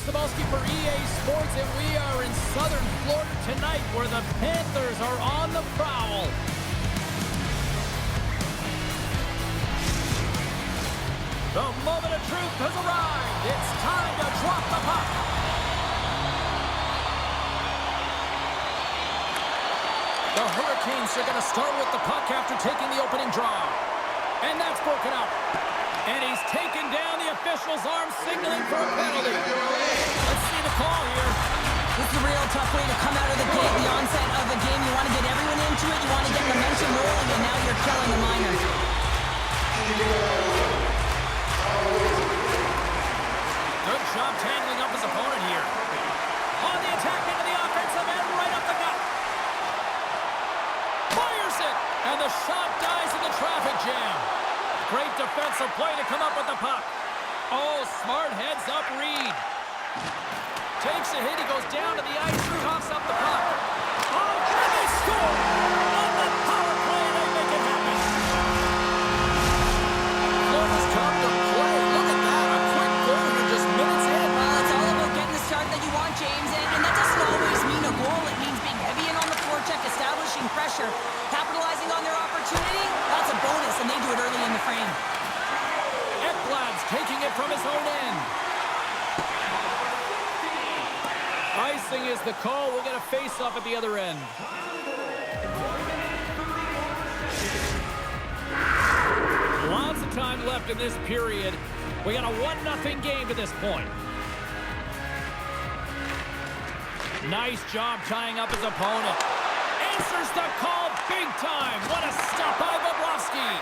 Cebulski for EA Sports, and we are in Southern Florida tonight where the Panthers are on the prowl. The moment of truth has arrived. It's time to drop the puck. The Hurricanes are going to start with the puck after taking the opening draw. And that's broken up. And he's taken down the official's arm, signaling for a penalty. Let's see the call here. This is a real tough way to come out of the gate, the onset of the game. You want to get everyone into it. You want to get momentum rolling, and now you're killing the Miners. Good job tangling up his opponent here. On the attack into the offensive end, right up the gut. Fires it, and the shot dies in the traffic jam. Great defensive play to come up with the puck. Oh, smart heads-up read. Takes a hit, he goes down to the ice, coughs up the puck. Oh, and they score! On the power play, they make it happen. Florida's come to play. Look at that, a quick goal here just minutes in. Well, it's all about getting the start that you want, James, and that doesn't always mean a goal. It means being heavy in on the forecheck, establishing pressure, capitalizing on their opportunity. That's a bonus, and they do it early in the frame. Ekblad's taking it from his own end. Icing is the call. We'll get a face-off at the other end. Lots of time left in this period. We got a 1-0 game to this point. Nice job tying up his opponent. Answers the call big time. What a stop by Bobrovsky.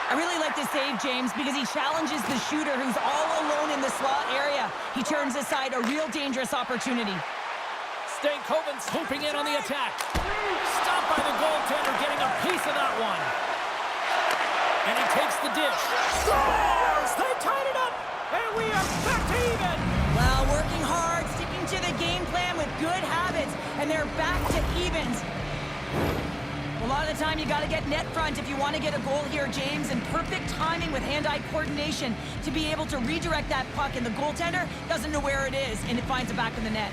I really like this save, James, because he challenges the shooter who's all alone in the slot area. He turns aside a real dangerous opportunity. Stankoven's swooping in on the attack. Stopped by the goaltender, getting a piece of that one. And he takes the dish. Scores! They tied it up, and we are back to even. Well, working hard, sticking to the game plan with good habits, and they're back to evens. A lot of the time, you got to get net front if you want to get a goal here, James, and perfect timing with hand-eye coordination to be able to redirect that puck, and the goaltender doesn't know where it is, and it finds it back in the net.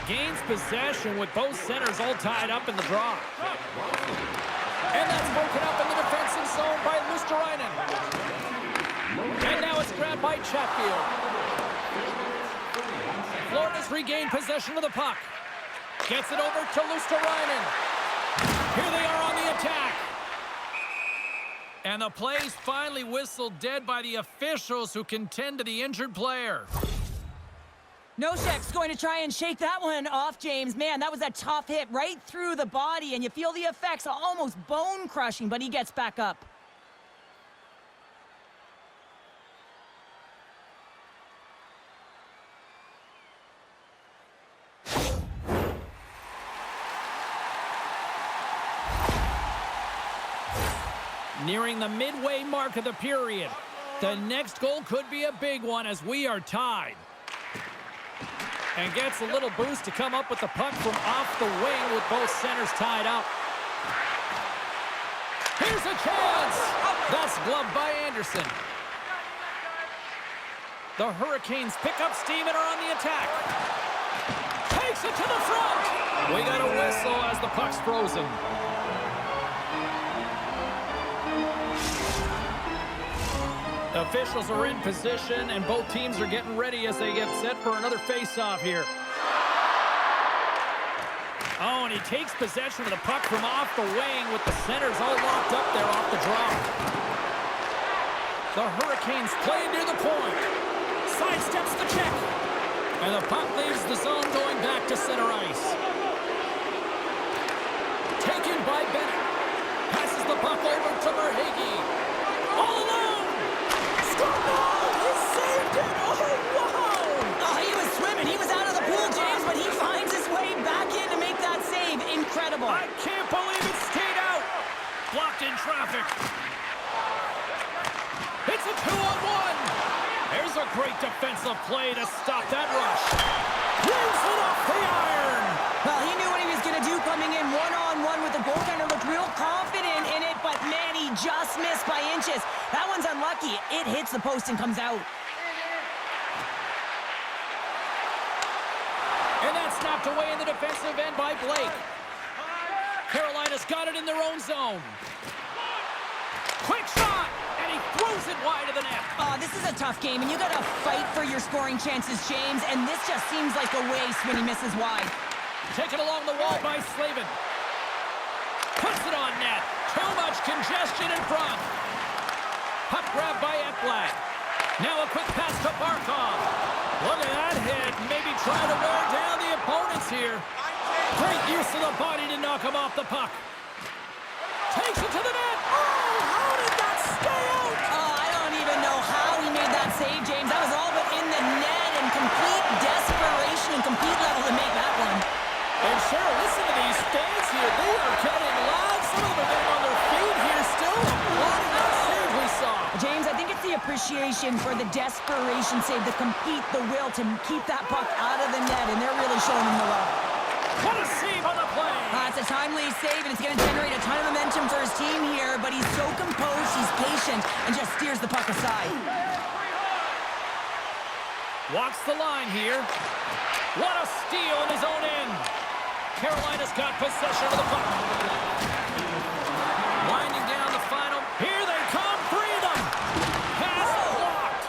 Gains possession with both centers all tied up in the draw. And that's broken up in the defensive zone by Luosterainen. And now it's grabbed by Chatfield. Florida's regained possession of the puck. Gets it over to Luosterainen. Here they are on the attack. And the play's finally whistled dead by the officials who can tend to the injured player. Nosek's going to try and shake that one off, James. Man, that was a tough hit right through the body, and you feel the effects, almost bone-crushing, but he gets back up. Nearing the midway mark of the period. The next goal could be a big one as we are tied. And gets a little boost to come up with the puck from off the wing with both centers tied up. Here's a chance! That's gloved by Anderson. The Hurricanes pick up steam and are on the attack. Takes it to the front! We got a whistle as the puck's frozen. Officials are in position, and both teams are getting ready as they get set for another face-off here. Oh, and he takes possession of the puck from off the wing with the centers all locked up there off the drop. The Hurricanes play near the point. Sidesteps the check. And the puck leaves the zone going back to center ice. Taken by Bennett. Passes the puck over to Verhaeghe. All alone. Oh, he saved it! Oh, wow! Oh, he was swimming. He was out of the pool, James, but he finds his way back in to make that save. Incredible. I can't believe it's Great defensive play to stop that rush. Brings it off the iron. Well, he knew what he was going to do coming in one-on-one with the goaltender. Looked real confident in it, but man, he just missed by inches. That one's unlucky. It hits the post and comes out. And that's snapped away in the defensive end by Blake. Carolina's got it in their own zone. Quick shot! And he throws it wide of the net. Oh, this is a tough game, and you got to fight for your scoring chances, James, and this just seems like a waste when he misses wide. Taken along the wall by Slavin. Puts it on net. Too much congestion in front. Puck grab by Ekblad. Now a quick pass to Barkov. Look at that hit. Maybe try to wear down the opponents here. Great use of the body to knock him off the puck. Takes it to the net. Oh, how did that stay out? Oh, I don't even know how he made that save, James. That was all but in the net and complete desperation and complete level to make that one. And Cheryl, listen to these fans here. They are getting loud. Some of them are getting on their feet here still. What that save we saw. James, I think it's the appreciation for the desperation save, the compete, the will to keep that puck out of the net, and they're really showing him the love. What a save on the play. It's a timely save, and it's going to generate a ton of momentum for his team here, but he's so composed, he's patient, and just steers the puck aside. Walks the line here. What a steal in his own end. Carolina's got possession of the puck. Winding down the final. Here they come, three of them. Pass blocked.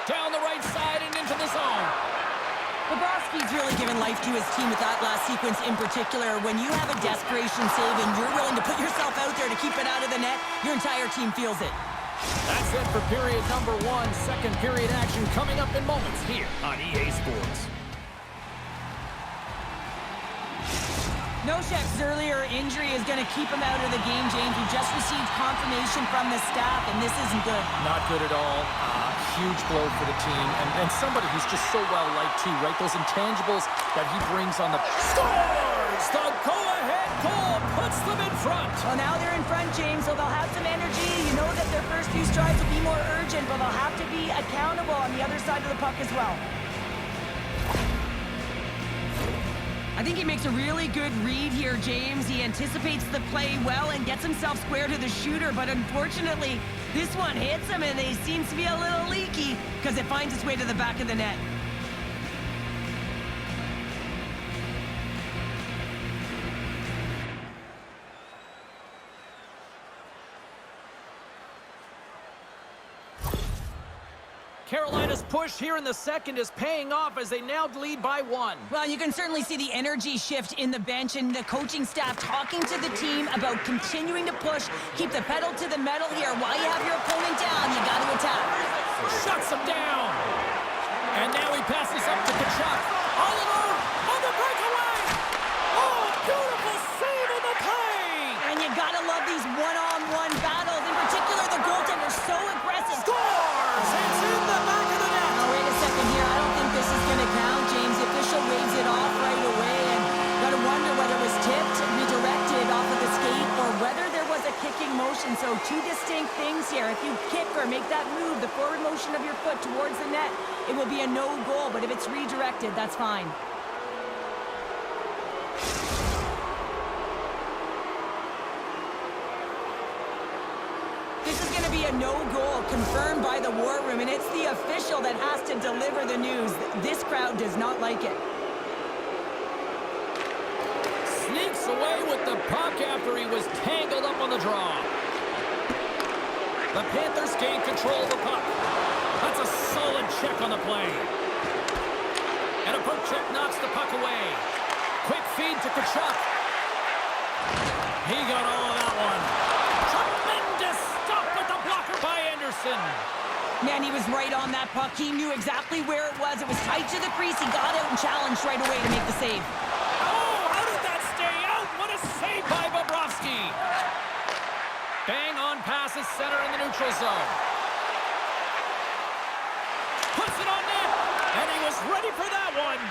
Down the right side and into the zone. Bobrovsky's really given life to his team with that last sequence in particular. When you have a desperation save and you're willing to put yourself out there to keep it out of the net, your entire team feels it. That's it for period number one. Second period action coming up in moments here on EA Sports. Noshek's earlier injury is going to keep him out of the game, James. We just received confirmation from the staff, and this isn't good. Not good at all. Huge blow for the team, and somebody who's just so well-liked, too, right? Those intangibles that he brings on the... Scores! The go-ahead goal puts them in front. Well, now they're in front, James, so they'll have some energy. You know that their first few strides will be more urgent, but they'll have to be accountable on the other side of the puck as well. I think he makes a really good read here, James. He anticipates the play well and gets himself square to the shooter, but unfortunately, this one hits him and it seems to be a little leaky because it finds its way to the back of the net. Carolina's push here in the second is paying off as they now lead by one. Well, you can certainly see the energy shift in the bench and the coaching staff talking to the team about continuing to push, keep the pedal to the metal here. While you have your opponent down, you got to attack. Shuts him down. And now he passes up to Kachuk. All alone on the breakaway. Oh, beautiful save on the play. And you got to love these one-on-one battles. In particular, the goaltender so aggressive. Scores! It's in the back of the net. Now, wait a second here. I don't think this is going to count, James. The official waves it off right away. And got to wonder whether it was tipped, redirected off of the skate, or whether there was a kicking motion. So two distinct things here. If you kick or make that move, the forward motion of your foot towards the net, it will be a no goal. But if it's redirected, that's fine. This is going to be a no-goal confirmed by the War Room, and it's the official that has to deliver the news. This crowd does not like it. Sneaks away with the puck after he was tangled up on the draw. The Panthers gain control of the puck. That's a solid check on the play. And a poke check knocks the puck away. Quick feed to Kachuk. He got all of that one. Tremendous stop with the blocker by Anderson. Man, he was right on that puck. He knew exactly where it was. It was tight to the crease. He got out and challenged right away to make the save. Oh, how did that stay out? What a save by Bobrovsky. Bang on passes center in the neutral zone. Puts it on net, and he was ready for that one.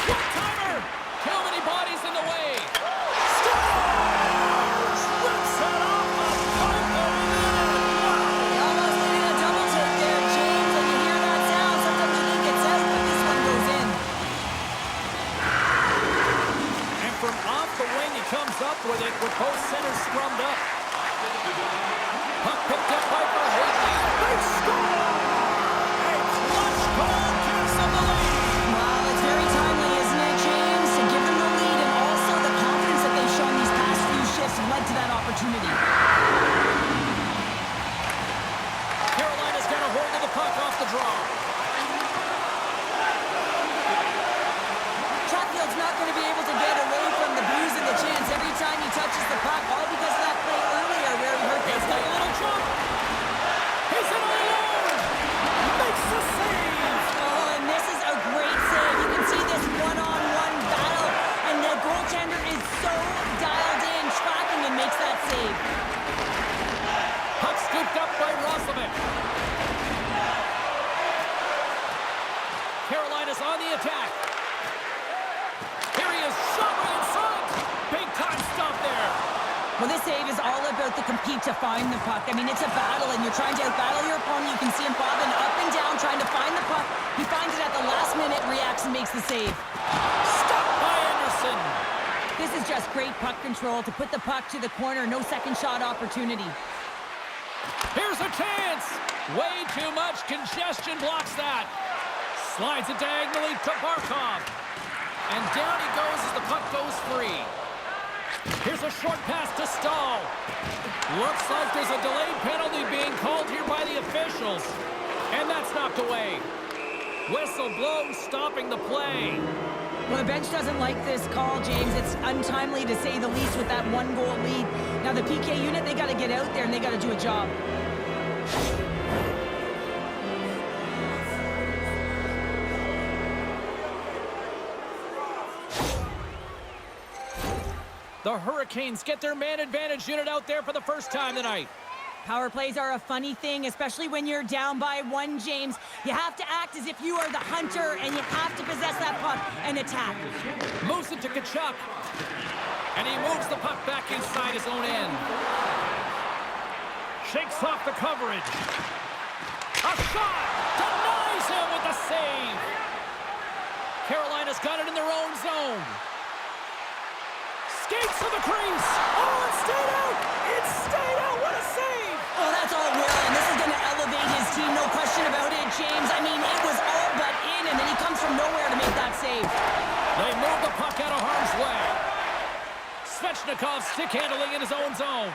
One-timer. Too many bodies in the way. Scores! Rips it off the pipe. He almost did it puck off the draw. Chatfield's not going to be able to get away from the bruise and the chance every time he touches the puck, all because of that play earlier where he hurt He's got a little jump. He's in all alone. Makes the save. Oh, and this is a great save. You can see this one-on-one battle, and the goaltender is so dialed in, tracking and makes that save. Puck scooped up by Roslovic. Carolina's on the attack. Here he is, shot right in front. Big time stop there. Well, this save is all about the compete to find the puck. I mean, it's a battle, and you're trying to outbattle your opponent. You can see him bobbing up and down, trying to find the puck. He finds it at the last minute, reacts, and makes the save. Stopped by Anderson. This is just great puck control to put the puck to the corner. No second shot opportunity. Here's a chance. Way too much congestion blocks that. Slides it diagonally to Barkov. And down he goes as the puck goes free. Here's a short pass to Stahl. Looks like there's a delayed penalty being called here by the officials. And that's knocked away. Whistle blows, stopping the play. Well, the bench doesn't like this call, James. It's untimely to say the least with that one-goal lead. Now, the PK unit, they got to get out there and they got to do a job. The Hurricanes get their man advantage unit out there for the first time tonight. Power plays are a funny thing, especially when you're down by one, James. You have to act as if you are the hunter, and you have to possess that puck and attack. Moves it to Tkachuk. And he moves the puck back inside his own end. Shakes off the coverage. A shot! Denies him with the save! Carolina's got it in their own zone. Skates to the crease. Oh, it stayed out! It stayed out! What a save! Oh, that's all Will, and this is going to elevate his team, no question about it, James. I mean, it was all but in, and then he comes from nowhere to make that save. They move the puck out of harm's way. Svechnikov stick handling in his own zone.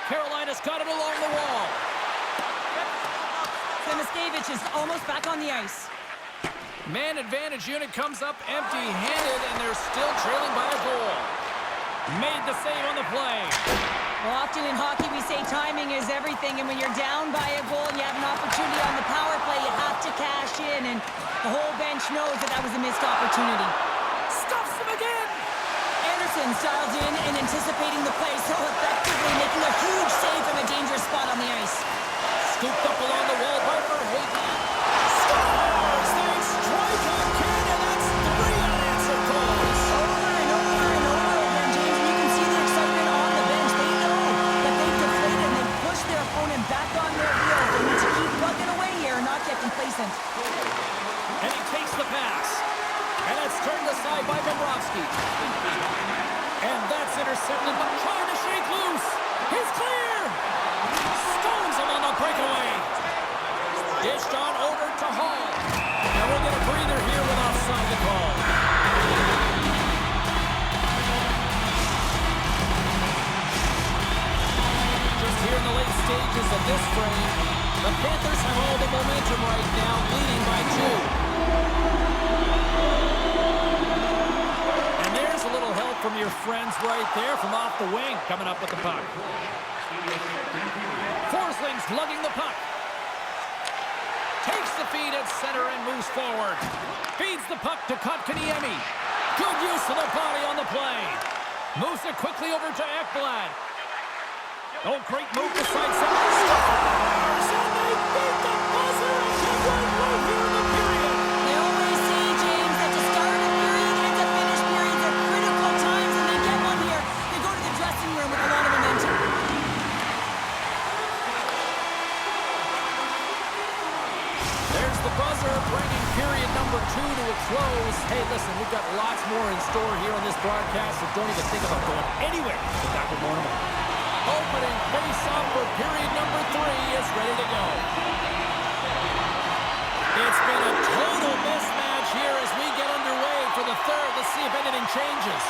Carolina's got it along the wall. Semiskevich is almost back on the ice. Man advantage unit comes up empty-handed, and they're still trailing by a goal. Made the save on the play. Well, often in hockey we say timing is everything, and when you're down by a goal and you have an opportunity on the power play, you have to cash in, and the whole bench knows that that was a missed opportunity. Stuffs him again! Anderson's dialed in and anticipating the play so effectively, making a huge save from a dangerous spot on the ice. Scooped up along the wall by Verhaeghe. Scores! They strike again, and that's 3 unanswered goals. Over and over and over again, James, and you can see the excitement on the bench. They know that they've deflated and they've pushed their opponent back on their heels. They need to keep plugging away here and not get complacent. And he takes the pass. And it's turned aside by Bobrovsky. And that's intercepted, but trying to shake loose. He's clear! Stones him on the breakaway. Dished on over to Hall. And we'll get a breather here with offside the call. Just here in the late stages of this frame, the Panthers have all the momentum right now, leading by 2. And there's a little help from your friends right there from off the wing, coming up with the puck. Forsling's lugging the puck. Takes the feed at center and moves forward. Feeds the puck to Kotkaniemi. Good use of the body on the play. Moves it quickly over to Ekblad. Oh, great move to side center. Scores! And they beat the buzzer and get right here in the period. They always say, James, that to start a period and to finish periods at critical times, and they get one here. They go to the dressing room with a lot of momentum. There's the buzzer, bringing period number 2 to a close. Hey, listen, we've got lots more in store here on this broadcast, so don't even think about going anywhere. We're back with more in a moment. Opening face-off for period number 3 is ready to go. It's been a total mismatch here as we get underway for the third. Let's see if anything changes.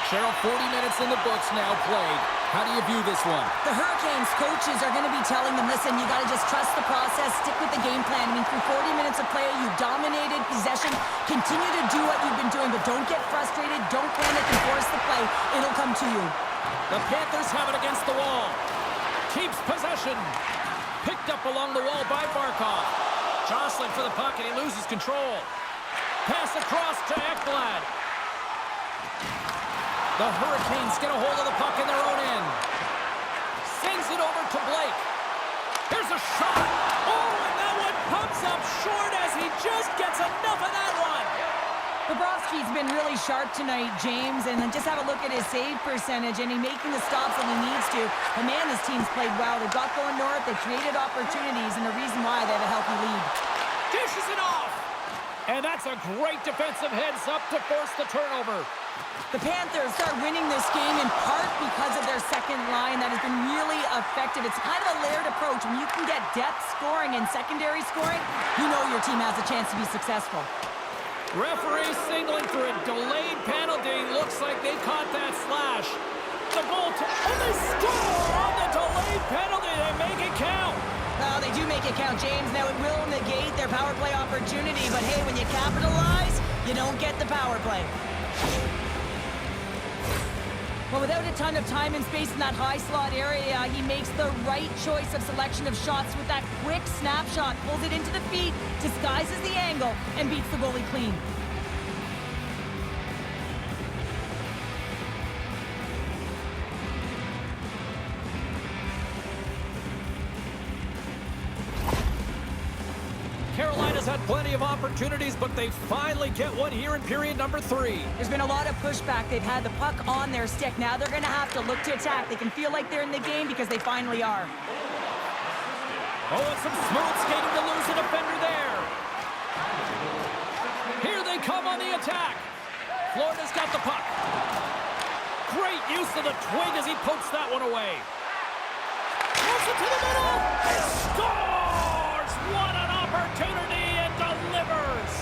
Cheryl, 40 minutes in the books now played. How do you view this one? The Hurricanes coaches are going to be telling them, listen, you got to just trust the process, stick with the game plan. I mean, through 40 minutes of play, you dominated possession. Continue to do what you've been doing, but don't get frustrated. Don't panic and force the play. It'll come to you. The Panthers have it against the wall. Keeps possession. Picked up along the wall by Barkov. Jostling for the puck, and he loses control. Pass across to Ekblad. The Hurricanes get a hold of the puck in their own end. Sends it over to Blake. Here's a shot. Oh, and that one pumps up short as he just gets enough of that one. Bobrovsky's been really sharp tonight, James, and just have a look at his save percentage, and he's making the stops that he needs to. But man, this team's played well. They've got going north, they created opportunities, and the reason why they have a healthy lead. Dishes it off. And that's a great defensive heads-up to force the turnover. The Panthers start winning this game in part because of their second line that has been really effective. It's kind of a layered approach. When you can get depth scoring and secondary scoring, you know your team has a chance to be successful. Referee signaling for a delayed penalty. Looks like they caught that slash. The goal to... Oh, they score on the delayed penalty. They make it count. Well, they do make it count, James. Now, it will negate their power play opportunity, but hey, when you capitalize, you don't get the power play. Well, without a ton of time and space in that high slot area, he makes the right choice of selection of shots with that quick snapshot, pulls it into the feet, disguises the angle, and beats the goalie clean. Carolina's had plenty of opportunities, but they finally get one here in period number 3. There's been a lot of pushback. They've had the puck on their stick. Now they're going to have to look to attack. They can feel like they're in the game because they finally are. Oh, and some smooth skating to lose a defender there. Here they come on the attack. Florida's got the puck. Great use of the twig as he pokes that one away. Throws it to the middle. He scores! What an opportunity, and delivers!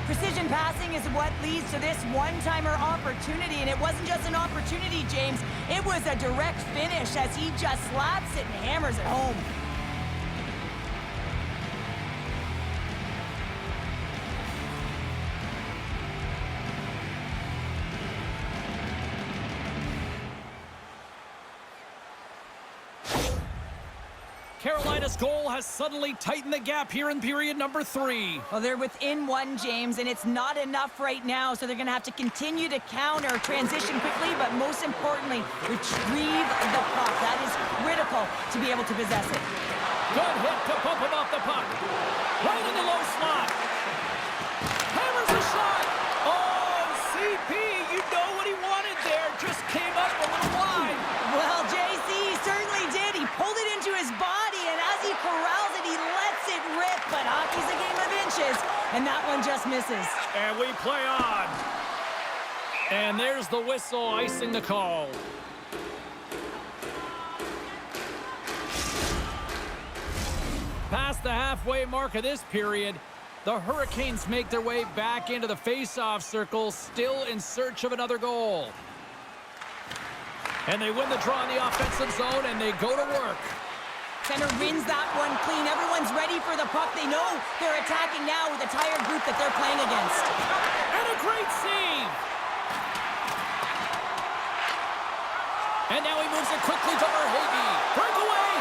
Precision passing is what leads to this one-timer opportunity, and it wasn't just an opportunity, James. It was a direct finish as he just slaps it and hammers it home. Carolina's goal has suddenly tightened the gap here in period number 3. Well, they're within one, James, and it's not enough right now, so they're going to have to continue to counter, transition quickly, but most importantly, retrieve the puck. That is critical to be able to possess it. Good hit to bump him off the puck. Right in the low slot. Hammers the shot. Oh, CP, you know what he wanted there. Just came up a little wide. Well, JC certainly did. He pulled it into his body, and as he corrals it, he lets it rip. But hockey's a game of inches, and that one just misses. And we play on. And there's the whistle icing the call. Past the halfway mark of this period, the Hurricanes make their way back into the face-off circle, still in search of another goal. And they win the draw in the offensive zone, and they go to work. Center wins that one clean. Everyone's ready for the puck. They know they're attacking now with the tired group that they're playing against. And a great save! And now he moves it quickly to Verhaeghe. Breakaway!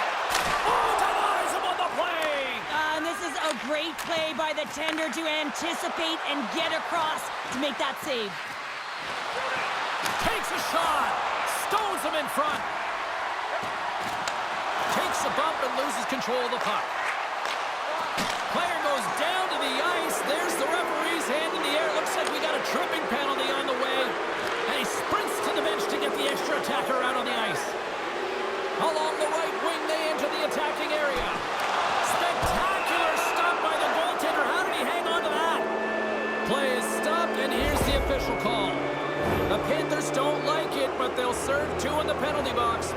Oh, denies him on the play! And this is a great play by the tender to anticipate and get across to make that save. Takes a shot! Stones him in front! Takes a bump and loses control of the puck. Player goes down to the ice. There's the referee's hand in the air. Looks like we got a tripping penalty on the way. And he sprints to the bench to get the extra attacker out on the ice. Along the right wing, they enter the attacking area. Spectacular stop by the goaltender. How did he hang on to that? Play is stopped, and here's the official call. The Panthers don't like it, but they'll serve 2 in the penalty box.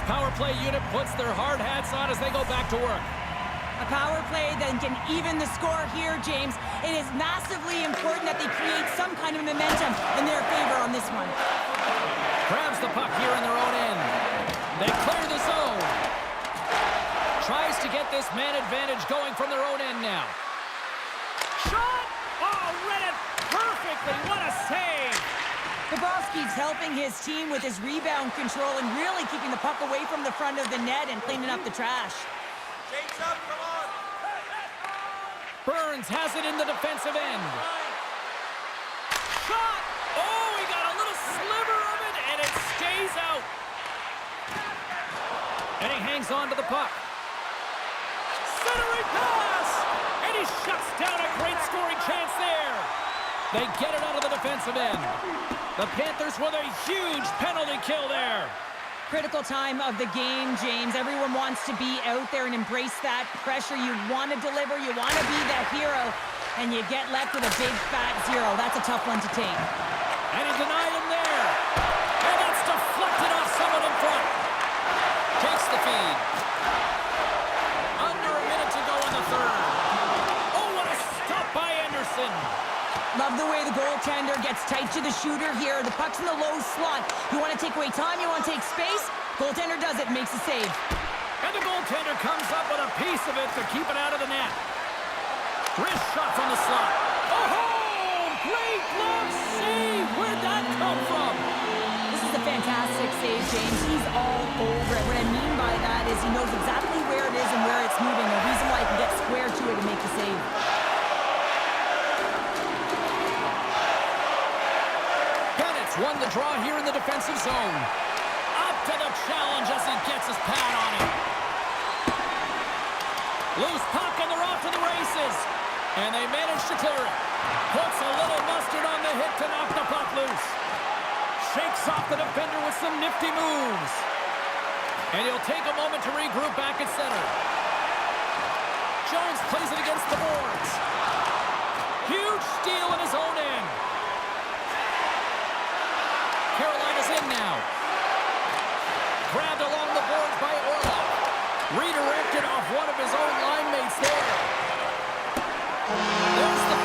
Power play unit puts their hard hats on as they go back to work. A power play that can even the score here, James. It is massively important that they create some kind of momentum in their favor on this one. Grabs the puck here in their own end. They clear the zone. Tries to get this man advantage going from their own end now. Shot! Oh, read it perfectly. What a save! Bobrovsky's helping his team with his rebound control and really keeping the puck away from the front of the net and cleaning up the trash. James up, come on! Burns has it in the defensive end. Shot! Oh, he got a little sliver of it, and it stays out. And he hangs on to the puck. Centering pass! And he shuts down a great scoring chance there. They get it out of the defensive end. The Panthers with a huge penalty kill there. Critical time of the game, James. Everyone wants to be out there and embrace that pressure. You want to deliver, you want to be that hero, and you get left with a big fat zero. That's a tough one to take. And he denied him there. And that's deflected off someone in front. Takes the feed. Under a minute to go in the third. Oh, what a stop by Anderson. Love the way the goaltender gets tight to the shooter here. The puck's in the low slot. You want to take away time, you want to take space. Goaltender does it, makes the save. And the goaltender comes up with a piece of it to keep it out of the net. Wrist shot from the slot. Oh, great glove save. Where'd that come from? This is a fantastic save, James. He's all over it. What I mean by that is he knows exactly where it is and where it's moving. The reason why he can get square to it and make the save. Won the draw here in the defensive zone. Up to the challenge as he gets his pad on it. Loose puck and they're off to the races. And they manage to clear it. Puts a little mustard on the hit to knock the puck loose. Shakes off the defender with some nifty moves. And he'll take a moment to regroup back at center. Jones plays it against the boards. Huge steal in his own end. Carolina's in now. Grabbed along the boards by Orlov. Redirected off one of his own line mates there. There's the